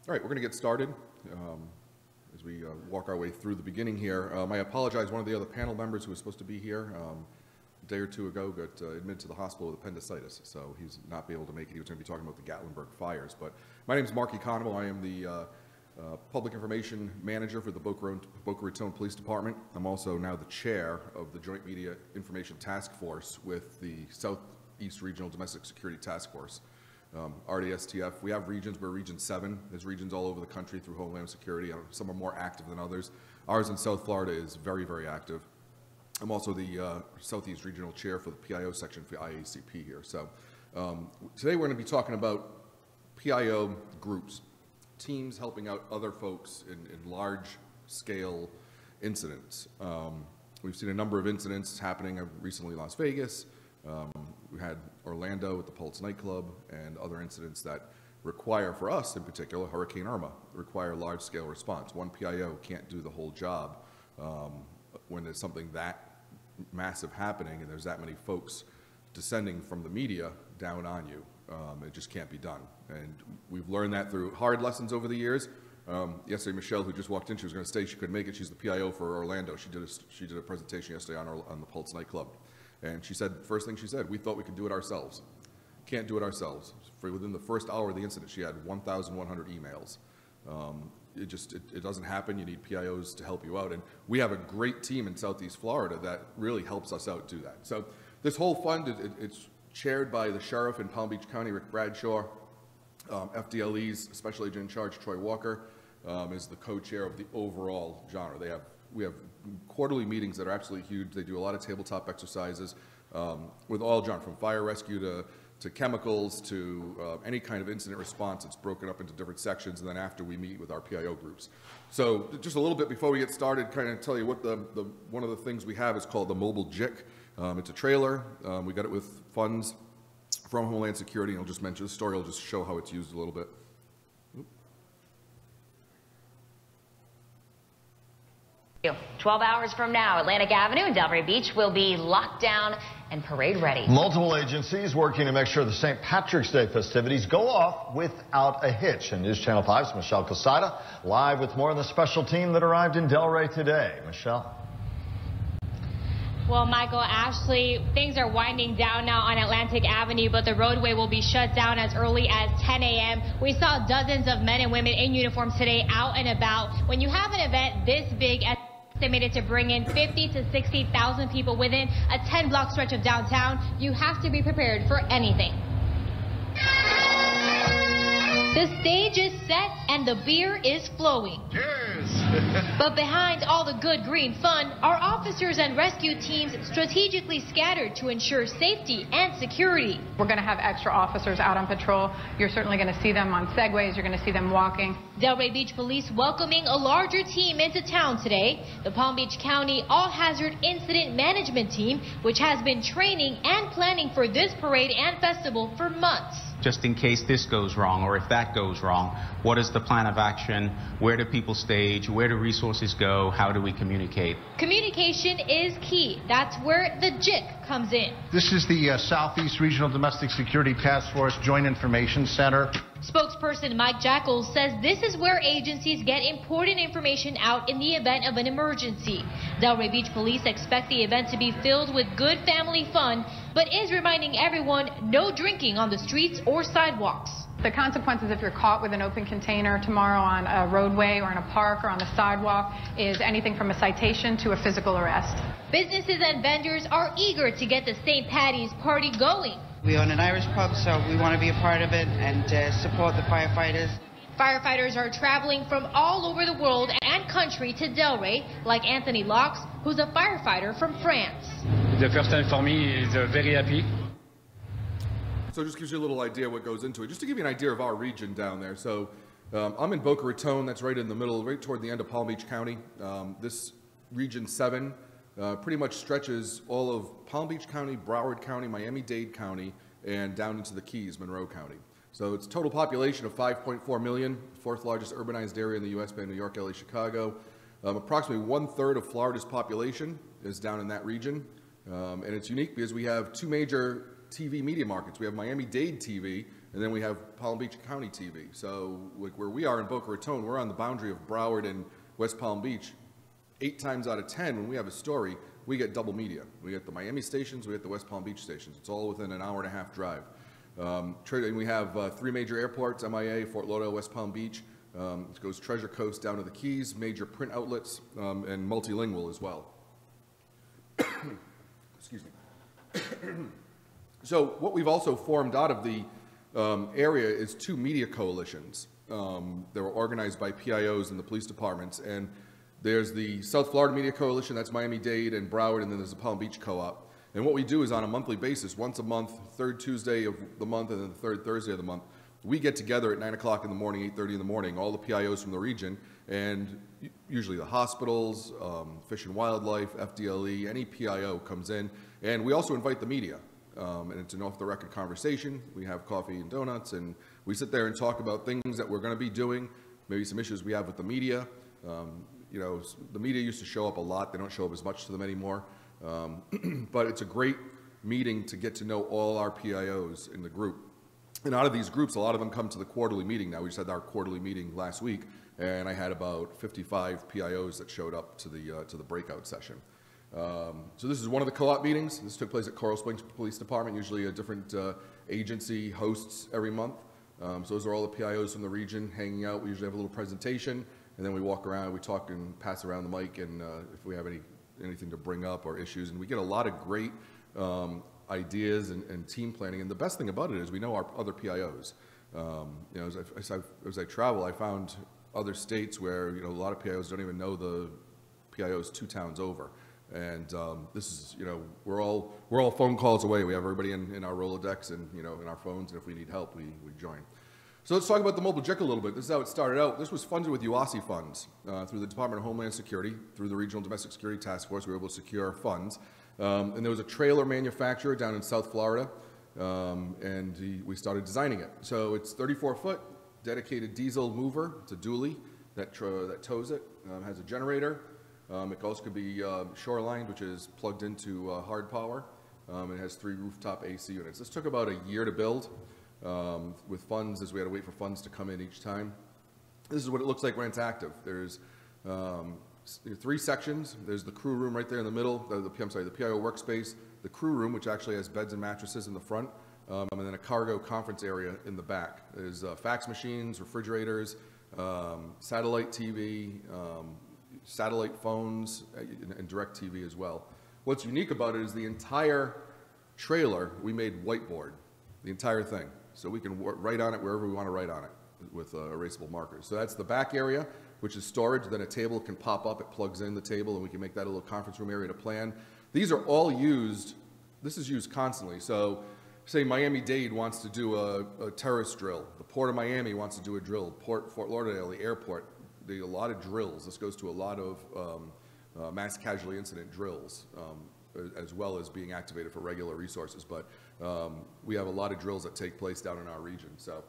All right, we're going to get started as we walk our way through the beginning here. I apologize, one of the other panel members who was supposed to be here a day or two ago got admitted to the hospital with appendicitis, so he's not be able to make it. He was going to be talking about the Gatlinburg fires. But my name is Mark Economou. I am the Public Information Manager for the Boca Raton Police Department. I'm also now the chair of the Joint Media Information Task Force with the Southeast Regional Domestic Security Task Force. RDSTF, we have regions. We're Region 7. There's regions all over the country through Homeland Security. Some are more active than others. Ours in South Florida is very, very active. I'm also the Southeast Regional Chair for the PIO section for IACP here. So today we're going to be talking about PIO groups, teams helping out other folks in large-scale incidents. We've seen a number of incidents happening recently in Las Vegas. We had Orlando at the Pulse nightclub and other incidents that require, for us in particular, Hurricane Irma, require large-scale response. One PIO can't do the whole job when there's something that massive happening and there's that many folks descending from the media down on you. It just can't be done. And we've learned that through hard lessons over the years. Yesterday, Michelle, who just walked in, she was going to stay. She couldn't make it. She's the PIO for Orlando. She did a presentation yesterday on the Pulse nightclub. And she said, first thing she said, we thought we could do it ourselves. Can't do it ourselves. Within the first hour of the incident, she had 1,100 emails. It doesn't happen. You need PIOs to help you out. And we have a great team in Southeast Florida that really helps us out do that. So this whole fund, it's chaired by the sheriff in Palm Beach County, Rick Bradshaw. FDLE's Special Agent in Charge, Troy Walker, is the co-chair of the overall genre. We have quarterly meetings that are absolutely huge. They do a lot of tabletop exercises with all genre, from fire rescue to chemicals to any kind of incident response. It's broken up into different sections, and then after we meet with our PIO groups. So just a little bit before we get started, kind of tell you what one of the things we have is called the mobile JIC. It's a trailer. We got it with funds from Homeland Security, and I'll just mention this story. I'll just show how it's used a little bit. 12 hours from now, Atlantic Avenue and Delray Beach will be locked down and parade ready. Multiple agencies working to make sure the St. Patrick's Day festivities go off without a hitch. And News Channel 5's Michelle Casada live with more on the special team that arrived in Delray today. Michelle. Well, Michael, Ashley, things are winding down now on Atlantic Avenue, but the roadway will be shut down as early as 10 a.m. We saw dozens of men and women in uniforms today out and about. When you have an event this big, estimated to bring in 50 to 60,000 people within a 10-block stretch of downtown, you have to be prepared for anything. The stage is set and the beer is flowing. Cheers! But behind all the good green fun, our officers and rescue teams strategically scattered to ensure safety and security. We're going to have extra officers out on patrol. You're certainly going to see them on segways. You're going to see them walking. Delray Beach Police welcoming a larger team into town today. The Palm Beach County All-Hazard Incident Management Team, which has been training and planning for this parade and festival for months. Just in case this goes wrong or if that goes wrong, what is the plan of action? Where do people stage? Where do resources go? How do we communicate? Communication is key. That's where the JIC comes in. This is the Southeast Regional Domestic Security Task Force Joint Information Center. Spokesperson Mike Jachles says this is where agencies get important information out in the event of an emergency. Delray Beach Police expect the event to be filled with good family fun, but is reminding everyone no drinking on the streets or sidewalks. The consequences if you're caught with an open container tomorrow on a roadway or in a park or on the sidewalk is anything from a citation to a physical arrest. Businesses and vendors are eager to get the St. Patty's party going. We own an Irish pub, so we want to be a part of it and support the firefighters. Firefighters are traveling from all over the world and country to Delray, like Anthony Locks, who's a firefighter from France. The first time for me is very happy. So it just gives you a little idea what goes into it. Just to give you an idea of our region down there. So I'm in Boca Raton, that's right in the middle, right toward the end of Palm Beach County. This Region 7 pretty much stretches all of Palm Beach County, Broward County, Miami-Dade County, and down into the Keys, Monroe County. So it's a total population of 5.4 million, fourth largest urbanized area in the U.S. by New York, LA, Chicago. Approximately 1/3 of Florida's population is down in that region. And it's unique because we have two major TV media markets. We have Miami-Dade TV, and then we have Palm Beach County TV. So like where we are in Boca Raton, we're on the boundary of Broward and West Palm Beach. 8 times out of 10, when we have a story, we get double media. We get the Miami stations, we get the West Palm Beach stations. It's all within an hour-and-a-half drive. And we have 3 major airports, MIA, Fort Lauderdale, West Palm Beach. It goes Treasure Coast down to the Keys, major print outlets, and multilingual as well. Excuse me. So what we've also formed out of the area is 2 media coalitions. They were organized by PIOs and the police departments. And there's the South Florida Media Coalition, that's Miami-Dade and Broward, and then there's the Palm Beach Co-op. And what we do is on a monthly basis, once a month, 3rd Tuesday of the month and then the 3rd Thursday of the month, we get together at 9 o'clock in the morning, 8:30 in the morning, all the PIOs from the region, and usually the hospitals, Fish and Wildlife, FDLE, any PIO comes in. And we also invite the media. And it's an off-the-record conversation. We have coffee and donuts, and we sit there and talk about things that we're going to be doing, maybe some issues we have with the media. You know, the media used to show up a lot. They don't show up as much to them anymore. But it's a great meeting to get to know all our PIOs in the group. And out of these groups, a lot of them come to the quarterly meeting now. We just had our quarterly meeting last week, and I had about 55 PIOs that showed up to the breakout session. So this is one of the co-op meetings. This took place at Coral Springs Police Department. Usually a different agency hosts every month. So those are all the PIOs from the region hanging out. We usually have a little presentation, and then we walk around, we talk and pass around the mic, and if we have anything to bring up or issues. And we get a lot of great ideas and team planning. And the best thing about it is we know our other PIOs. You know, as I travel, I found other states where, you know, a lot of PIOs don't even know the PIOs 2 towns over. And this is, you know, we're all phone calls away. We have everybody in our Rolodex and, you know, in our phones, and if we need help, we join. So let's talk about the mobile JIC a little bit. This is how it started out. This was funded with UASI funds through the Department of Homeland Security, through the Regional Domestic Security Task Force. We were able to secure funds. And there was a trailer manufacturer down in South Florida, and we started designing it. So it's 34-foot, dedicated diesel mover. It's a dually that tows it, has a generator. It also could be shorelined, which is plugged into hard power. It has 3 rooftop AC units. This took about a year to build with funds, as we had to wait for funds to come in each time. This is what it looks like when it's active. There's 3 sections. There's the crew room right there in the middle, the PIO workspace, the crew room, which actually has beds and mattresses in the front, and then a cargo conference area in the back. There's fax machines, refrigerators, satellite TV, satellite phones, and direct TV as well. What's unique about it is the entire trailer we made whiteboard, the entire thing. So we can write on it wherever we want to write on it with erasable markers. So that's the back area, which is storage. Then a table can pop up, it plugs in the table, and we can make that a little conference room area to plan. These are all used, this is used constantly. So say Miami-Dade wants to do a terrorist drill. The Port of Miami wants to do a drill. Fort Lauderdale, the airport, a lot of drills. This goes to a lot of mass casualty incident drills, as well as being activated for regular resources. But we have a lot of drills that take place down in our region. So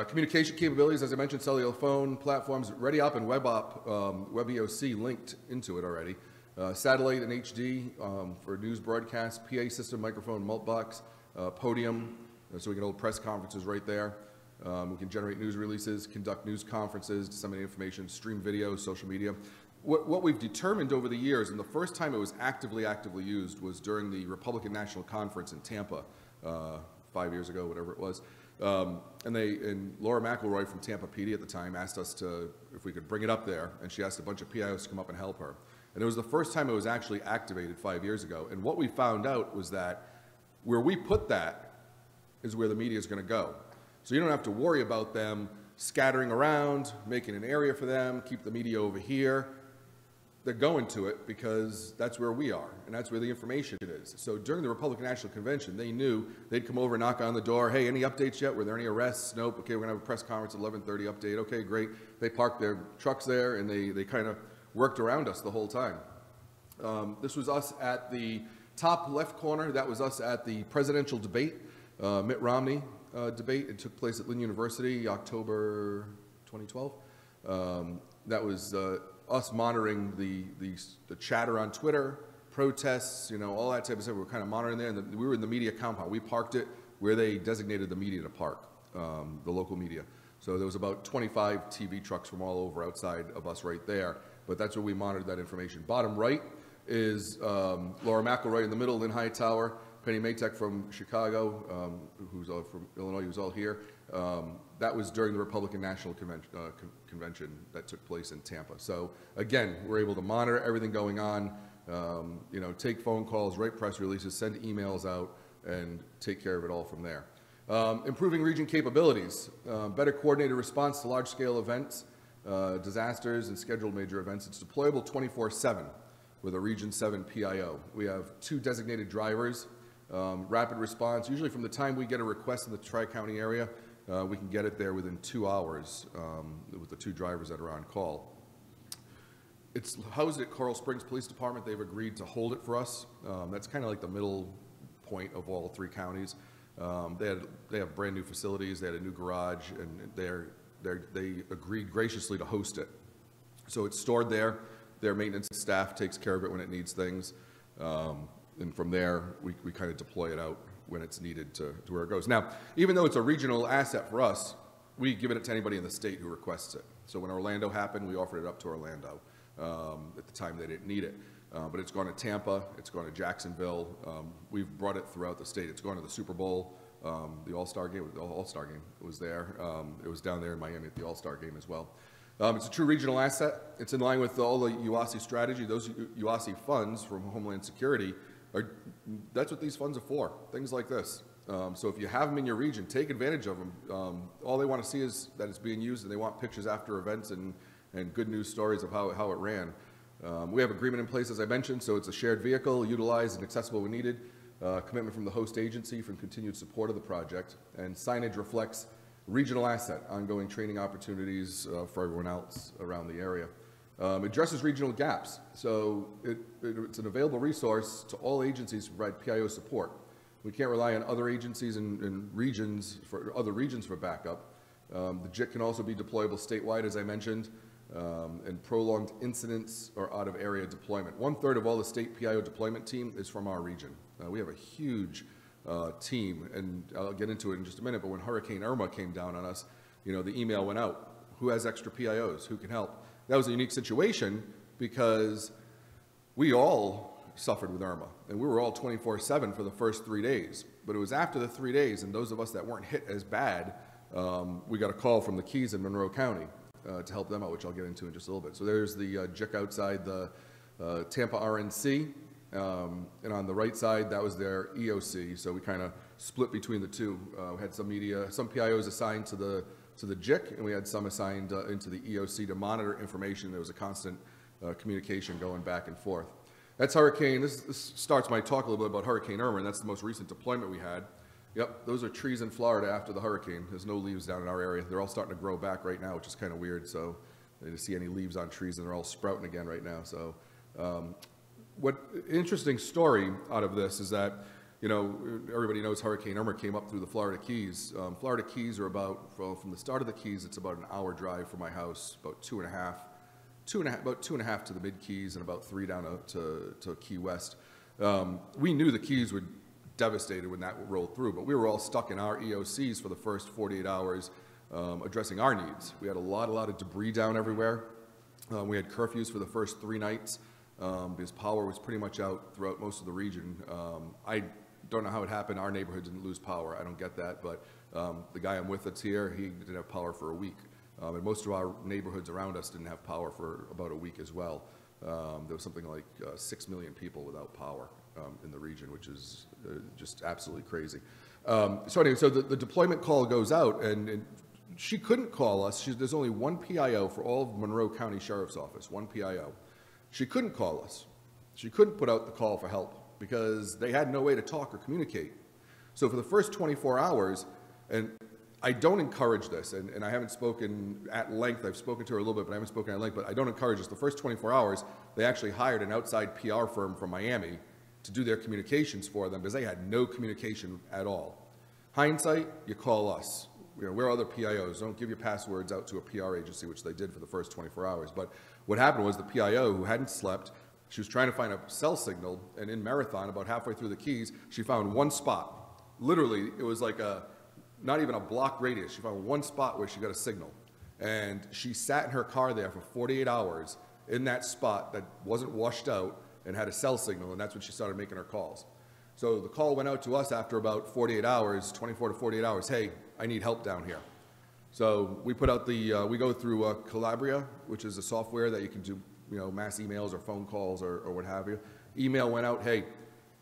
communication capabilities, as I mentioned, cellular phone platforms, ReadyOp and WebEOC linked into it already. Satellite and HD for news broadcasts, PA system, microphone, mult box, podium, so we can hold press conferences right there. We can generate news releases, conduct news conferences, disseminate information, stream video, social media. What we've determined over the years, and the first time it was actively used was during the Republican National Conference in Tampa 5 years ago, whatever it was. And Laura McElroy from Tampa PD at the time asked us if we could bring it up there, and she asked a bunch of PIOs to come up and help her. And it was the first time it was actually activated 5 years ago. And what we found out was that where we put that is where the media is going to go. So you don't have to worry about them scattering around, making an area for them, keep the media over here. They're going to it because that's where we are, and that's where the information is. So during the Republican National Convention, they knew they'd come over, knock on the door, hey, any updates yet? Were there any arrests? Nope. Okay, we're going to have a press conference at 11:30 update. Okay, great. They parked their trucks there, and they kind of worked around us the whole time. This was us at the top left corner. That was us at the presidential debate, Mitt Romney debate. It took place at Lynn University, October 2012. That was us monitoring the chatter on Twitter, protests, you know, all that type of stuff. We were kind of monitoring there, and we were in the media compound. We parked it where they designated the media to park. the local media. So there was about 25 TV trucks from all over outside of us right there, but that's where we monitored that information. Bottom right is Laura McElroy in the middle, Lynn Hightower, Penny Maytek from Chicago, who's from Illinois, who's all here. That was during the Republican National Convention that took place in Tampa. So again, we're able to monitor everything going on, you know, take phone calls, write press releases, send emails out, and take care of it all from there. Improving region capabilities, better coordinated response to large-scale events, disasters, and scheduled major events. It's deployable 24/7 with a Region 7 PIO. We have 2 designated drivers, rapid response. Usually from the time we get a request in the Tri-County area, we can get it there within 2 hours with the 2 drivers that are on call. It's housed at Coral Springs Police Department. They've agreed to hold it for us. That's kind of like the middle point of all 3 counties. They have brand new facilities. They had a new garage, and they agreed graciously to host it. So it's stored there. Their maintenance staff takes care of it when it needs things, and from there we kind of deploy it out when it's needed to where it goes. Now, even though it's a regional asset for us, we give it to anybody in the state who requests it. So when Orlando happened, we offered it up to Orlando. At the time, they didn't need it. But it's gone to Tampa, it's gone to Jacksonville. We've brought it throughout the state. It's gone to the Super Bowl, the All-Star game. The All-Star game was there. It was down there in Miami at the All-Star game as well. It's a true regional asset. It's in line with all the UASI strategy. Those UASI funds from Homeland Security, that's what these funds are for, things like this. So if you have them in your region, take advantage of them. All they want to see is that it's being used, and they want pictures after events and good news stories of how it ran. We have agreement in place, as I mentioned, so it's a shared vehicle, utilized and accessible when needed. Commitment from the host agency for continued support of the project, and signage reflects regional asset, ongoing training opportunities for everyone else around the area. It addresses regional gaps, so it's an available resource to all agencies to provide PIO support. We can't rely on other agencies and regions for other regions for backup. The JIT can also be deployable statewide, as I mentioned, and prolonged incidents or out-of-area deployment. 1/3 of all the state PIO deployment team is from our region. We have a huge team, and I'll get into it in just a minute, but when Hurricane Irma came down on us, you know, the email went out. Who has extra PIOs? Who can help? That was a unique situation because we all suffered with Irma, and we were all 24/7 for the first 3 days. But it was after the 3 days, and those of us that weren't hit as bad, we got a call from the Keys in Monroe County to help them out, which I'll get into in just a little bit. So there's the JIC outside the Tampa RNC, and on the right side, that was their EOC. So we kind of split between the two. We had some PIOs assigned to the JIC, and we had some assigned into the EOC to monitor information. There was a constant communication going back and forth. That's Hurricane. This starts my talk a little bit about Hurricane Irma, and that's the most recent deployment we had. Yep, those are trees in Florida after the hurricane. There's no leaves down in our area. They're all starting to grow back right now, which is kind of weird. So I didn't see any leaves on trees, and they're all sprouting again right now. So interesting story out of this is that, you know, everybody knows Hurricane Irma came up through the Florida Keys. Florida Keys are about, from the start of the Keys, it's about an hour drive from my house, about two and a half to the mid Keys, and about 3 down to Key West. We knew the Keys would devastated when that rolled through, but we were all stuck in our EOCs for the first 48 hours addressing our needs. We had a lot of debris down everywhere. We had curfews for the first 3 nights because power was pretty much out throughout most of the region. I don't know how it happened. Our neighborhood didn't lose power. I don't get that, but the guy I'm with that's here, he didn't have power for a week. And most of our neighborhoods around us didn't have power for about a week as well. There was something like 6 million people without power in the region, which is just absolutely crazy. So anyway, so the deployment call goes out, and she couldn't call us. There's only one PIO for all of Monroe County Sheriff's Office, one PIO. She couldn't call us. She couldn't put out the call for help because they had no way to talk or communicate. So for the first 24 hours, and I don't encourage this, and I haven't spoken at length. I've spoken to her a little bit, but I haven't spoken at length, but I don't encourage this. The first 24 hours, they actually hired an outside PR firm from Miami to do their communications for them because they had no communication at all. Hindsight, you call us. You know, we're other PIOs. Don't give your passwords out to a PR agency, which they did for the first 24 hours. But what happened was the PIO, who hadn't slept, she was trying to find a cell signal, and in Marathon, about halfway through the Keys, she found one spot. Literally, it was like not even a block radius. She found one spot where she got a signal. And she sat in her car there for 48 hours in that spot that wasn't washed out and had a cell signal, and that's when she started making her calls. So the call went out to us after about 48 hours, 24 to 48 hours, hey, I need help down here. So we put out we go through Calabria, which is a software that you can do, mass emails or phone calls or what have you. Email went out, hey,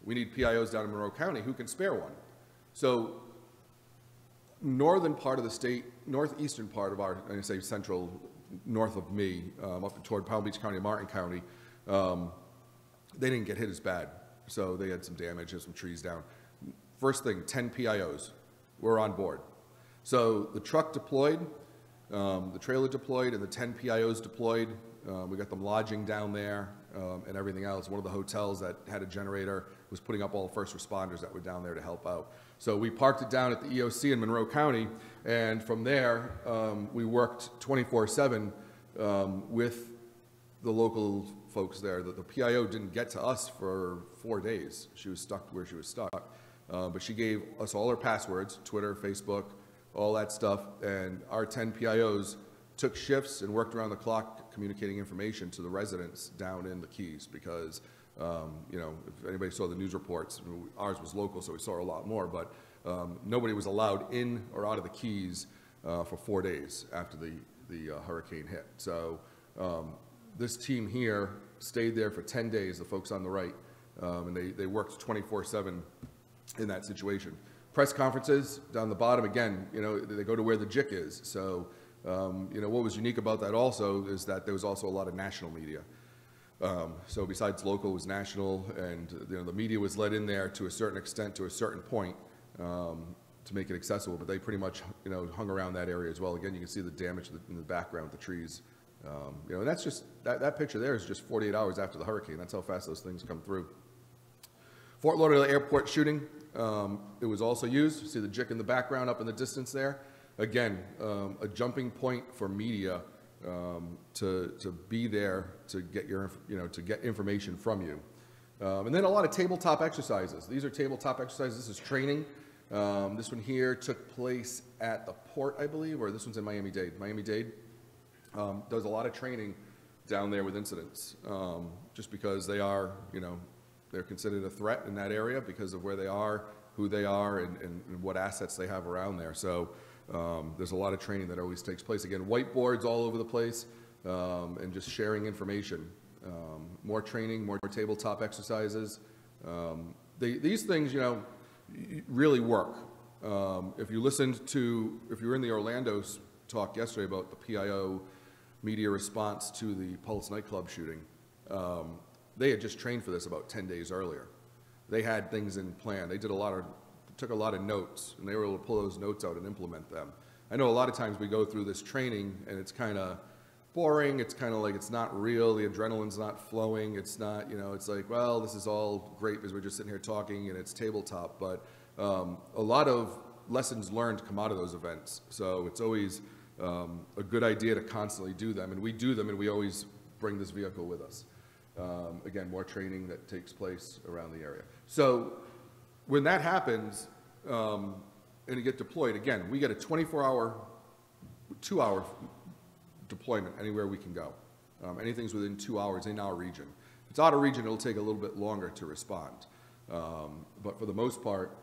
we need PIOs down in Monroe County, who can spare one? So northern part of the state, northeastern part of our, I say central, north of me, up toward Palm Beach County and Martin County, they didn't get hit as bad. So they had some damage and some trees down. First thing, 10 PIOs were on board. So the truck deployed, the trailer deployed, and the 10 PIOs deployed. We got them lodging down there and everything else. One of the hotels that had a generator was putting up all the first responders that were down there to help out. So we parked it down at the EOC in Monroe County, and from there we worked 24/7 with the local folks there. The PIO didn't get to us for 4 days. She was stuck where she was stuck. But she gave us all her passwords, Twitter, Facebook, all that stuff, and our 10 PIOs took shifts and worked around the clock communicating information to the residents down in the Keys because, if anybody saw the news reports, ours was local, so we saw a lot more, but nobody was allowed in or out of the Keys for 4 days after the hurricane hit. So this team here stayed there for 10 days, the folks on the right, and they worked 24/7 in that situation. Press conferences down the bottom, again, they go to where the JIC is. So, what was unique about that also is that there was also a lot of national media. So besides local, it was national, and the media was let in there to a certain extent, to a certain point, to make it accessible. But they pretty much, hung around that area as well. Again, you can see the damage in the background with the trees. And that's just that picture there is just 48 hours after the hurricane. That's how fast those things come through. Fort Lauderdale Airport shooting, it was also used. You see the JIC in the background up in the distance there. Again, a jumping point for media to be there to get to get information from you. And then a lot of tabletop exercises. These are tabletop exercises. This is training. This one here took place at the port, I believe, or this one's in Miami-Dade. Miami-Dade does a lot of training down there with incidents, just because they are, they're considered a threat in that area because of where they are, who they are, and what assets they have around there. So there's a lot of training that always takes place. Again, whiteboards all over the place, and just sharing information. More training, more tabletop exercises. These things, really work. If you were in the Orlando talk yesterday about the PIO media response to the Pulse nightclub shooting, they had just trained for this about 10 days earlier. They had things in plan. They took a lot of notes, and they were able to pull those notes out and implement them. I know a lot of times we go through this training, and it's kind of boring. It's kind of like it's not real. The adrenaline's not flowing. It's not, it's like, well, this is all great because we're just sitting here talking, and it's tabletop. But a lot of lessons learned come out of those events. So it's always a good idea to constantly do them, and we do them, and we always bring this vehicle with us. Again, more training that takes place around the area. So when that happens, and you get deployed, again, we get a 24-hour, 2-hour deployment anywhere we can go. Anything's within 2 hours in our region. If it's out of region, it'll take a little bit longer to respond. But for the most part,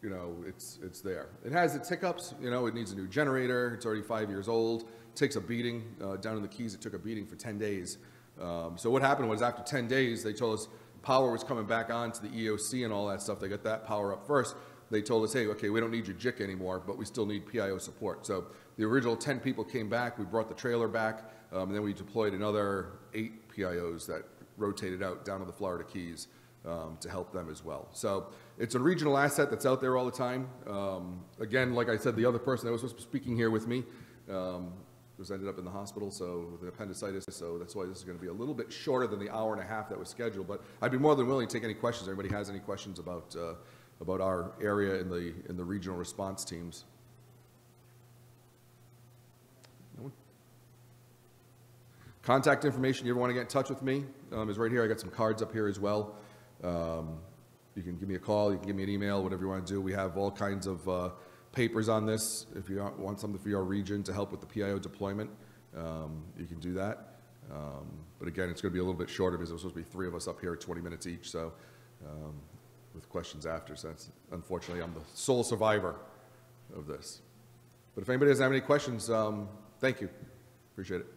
it's there. It has its hiccups. It needs a new generator. It's already 5 years old. It takes a beating. Down in the Keys, it took a beating for 10 days. So what happened was after 10 days, they told us power was coming back on to the EOC and all that stuff. They got that power up first. They told us, hey, okay, we don't need your JIC anymore, but we still need PIO support. So the original 10 people came back. We brought the trailer back, and then we deployed another 8 PIOs that rotated out down to the Florida Keys to help them as well. So it's a regional asset that's out there all the time. Again, like I said, the other person that was supposed to be speaking here with me ended up in the hospital, so with appendicitis, so that's why this is going to be a little bit shorter than the hour and a half that was scheduled. But I'd be more than willing to take any questions. Everybody has any questions about our area in the regional response teams? No one? Contact information. You ever want to get in touch with me is right here. I got some cards up here as well. You can give me a call. You can give me an email. Whatever you want to do. We have all kinds of papers on this. If you want something for your region to help with the PIO deployment, you can do that. But again, it's going to be a little bit shorter because there's supposed to be 3 of us up here at 20 minutes each, so with questions after. So that's, unfortunately, I'm the sole survivor of this. But if anybody doesn't have any questions, thank you. Appreciate it.